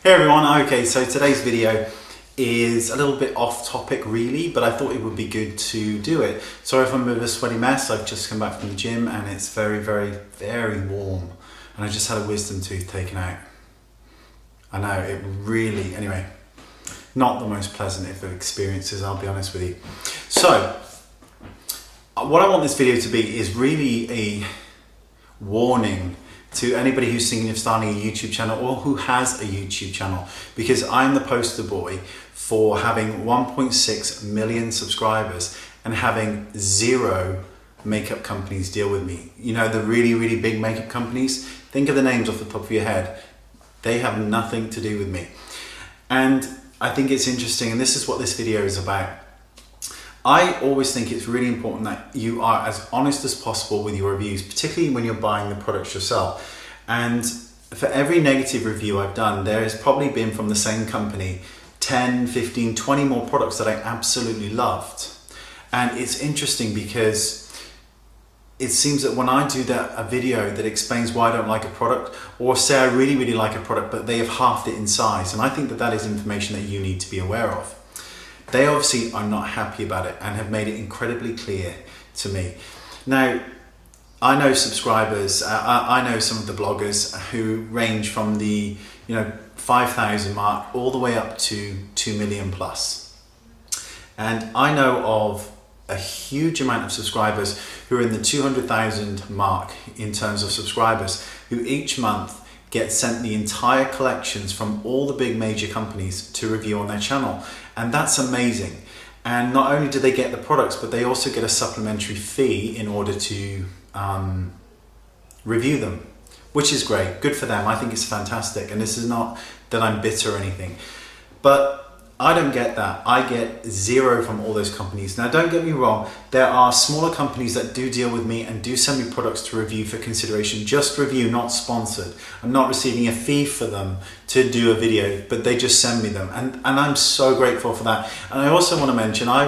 Hey everyone, okay, so today's video is a little bit off topic really, but I thought it would be good to do it. Sorry if I'm a bit of a sweaty mess, I've just come back from the gym and it's very, very, very warm. And I just had a wisdom tooth taken out. I know, it really, anyway, not the most pleasant of experiences, I'll be honest with you. So, what I want this video to be is really a warning to anybody who's thinking of starting a YouTube channel or who has a YouTube channel, because I'm the poster boy for having 1.6 million subscribers and having 0 makeup companies deal with me. You know, the really, really big makeup companies, think of the names off the top of your head. They have nothing to do with me. And I think it's interesting, and this is what this video is about. I always think it's really important that you are as honest as possible with your reviews, particularly when you're buying the products yourself. And for every negative review I've done, there has probably been from the same company 10, 15, 20 more products that I absolutely loved. And it's interesting because it seems that when I do a video that explains why I don't like a product, or say I really, really like a product, but they have halved it in size, and I think that that is information that you need to be aware of. They obviously are not happy about it and have made it incredibly clear to me. Now, I know subscribers, I know some of the bloggers who range from the 5,000 mark all the way up to 2 million plus. And I know of a huge amount of subscribers who are in the 200,000 mark in terms of subscribers, who each month get sent the entire collections from all the big major companies to review on their channel. And that's amazing. And not only do they get the products, but they also get a supplementary fee in order to review them, which is great. Good for them. I think it's fantastic. And this is not that I'm bitter or anything, but I don't get that. I get 0 from all those companies. Now, don't get me wrong. There are smaller companies that do deal with me and do send me products to review for consideration. Just review, not sponsored. I'm not receiving a fee for them to do a video, but they just send me them. And I'm so grateful for that. And I also want to mention, I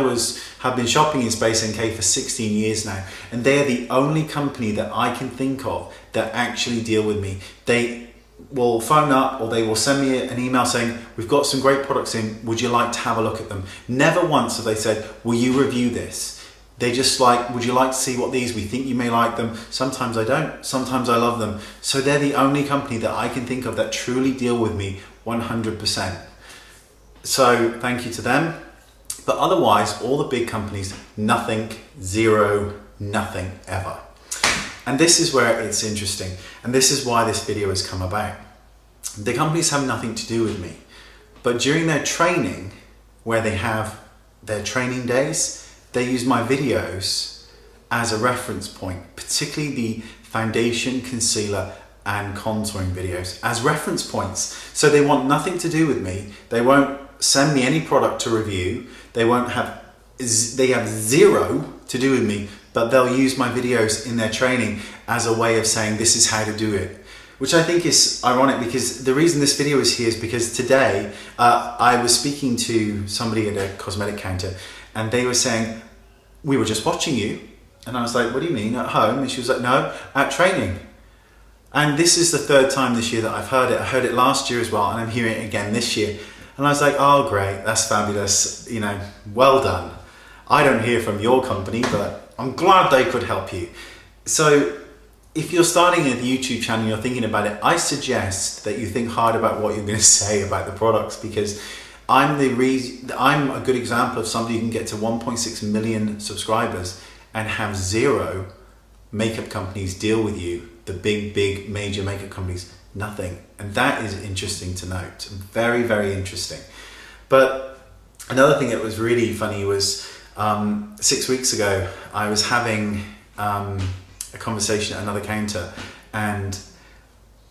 have been shopping in Space NK for 16 years now. And they are the only company that I can think of that actually deal with me. They will phone up or they will send me an email saying, we've got some great products in, would you like to have a look at them? Never once have they said, will you review this? They just like, would you like to see what these, we think you may like them. Sometimes I don't, sometimes I love them. So they're the only company that I can think of that truly deal with me 100%. So thank you to them. But otherwise, all the big companies, nothing, 0, nothing ever. And this is where it's interesting, and this is why this video has come about. The companies have nothing to do with me, but during their training, where they have their training days, they use my videos as a reference point, particularly the foundation, concealer, and contouring videos as reference points. So they want nothing to do with me. They won't send me any product to review. They have 0 to do with me, but they'll use my videos in their training as a way of saying this is how to do it, which I think is ironic, because the reason this video is here is because today I was speaking to somebody at a cosmetic counter and they were saying, we were just watching you. And I was like, what do you mean, at home? And she was like, no, at training. And this is the 3rd time this year that I've heard it. I heard it last year as well, and I'm hearing it again this year. And I was like, oh great, that's fabulous, well done. I don't hear from your company, but I'm glad they could help you. So if you're starting a YouTube channel, you're thinking about it, I suggest that you think hard about what you're going to say about the products, because I'm a good example of somebody who can get to 1.6 million subscribers and have 0 makeup companies deal with you. The big major makeup companies, nothing. And that is interesting to note. Very, very interesting. But another thing that was really funny was 6 weeks ago, I was having a conversation at another counter, and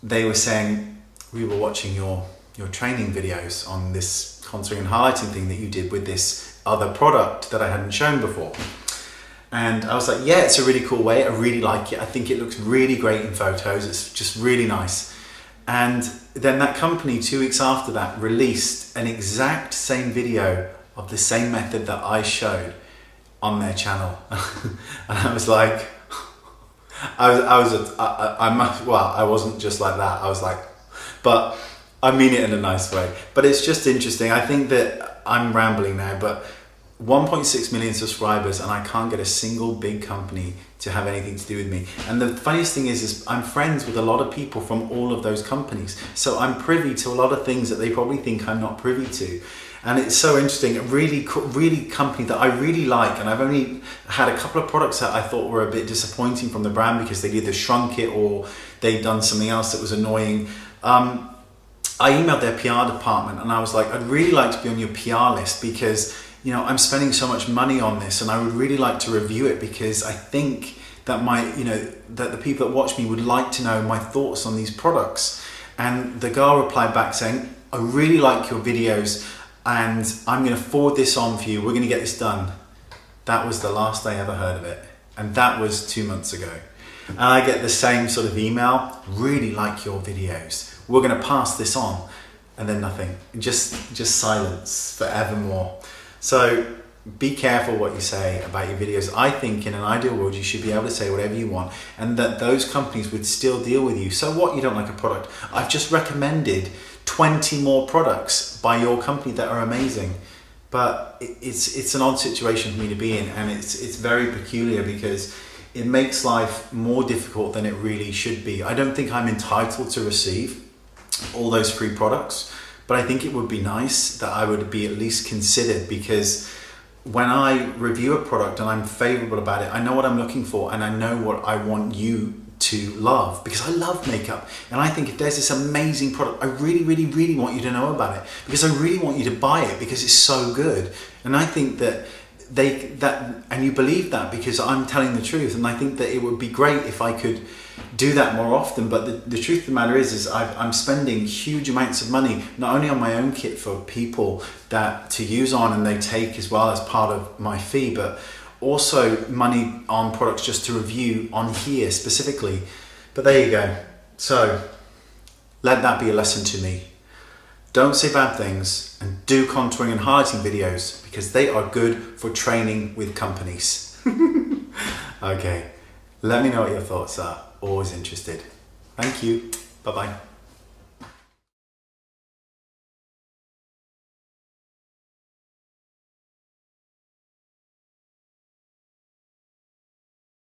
they were saying, we were watching your training videos on this contouring and highlighting thing that you did with this other product that I hadn't shown before. And I was like, yeah, it's a really cool way. I really like it. I think it looks really great in photos. It's just really nice. And then that company 2 weeks after that released an exact same video of the same method that I showed on their channel. And I was like, I wasn't just like that. I was like, but I mean it in a nice way, but it's just interesting. I think that I'm rambling now, but 1.6 million subscribers and I can't get a single big company to have anything to do with me. And the funniest thing is I'm friends with a lot of people from all of those companies. So I'm privy to a lot of things that they probably think I'm not privy to. And it's so interesting, a really company that I really like, and I've only had a couple of products that I thought were a bit disappointing from the brand because they'd either shrunk it or they'd done something else that was annoying. I emailed their PR department and I was like, I'd really like to be on your PR list because, you know, I'm spending so much money on this and I would really like to review it because I think that that the people that watch me would like to know my thoughts on these products. And the girl replied back saying, I really like your videos and I'm going to forward this on for you. We're going to get this done. That was the last I ever heard of it. And that was 2 months ago. And I get the same sort of email, really like your videos. We're going to pass this on. And then nothing, just silence forevermore. So be careful what you say about your videos. I think in an ideal world, you should be able to say whatever you want and that those companies would still deal with you. So what, you don't like a product? I've just recommended 20 more products by your company that are amazing. But it's an odd situation for me to be in, and it's very peculiar because it makes life more difficult than it really should be. I don't think I'm entitled to receive all those free products, but I think it would be nice that I would be at least considered, because when I review a product and I'm favorable about it, I know what I'm looking for and I know what I want you to love, because I love makeup. And I think if there's this amazing product, I really, really, really want you to know about it, because I really want you to buy it because it's so good. And I think that and you believe that because I'm telling the truth, and I think that it would be great if I could do that more often. But the truth of the matter is I'm spending huge amounts of money, not only on my own kit for people that to use on and they take as well as part of my fee, but also money on products just to review on here specifically. But there you go. So let that be a lesson to me. Don't say bad things and do contouring and highlighting videos, because they are good for training with companies. Okay, let me know what your thoughts are. Always interested. Thank you. Bye-bye.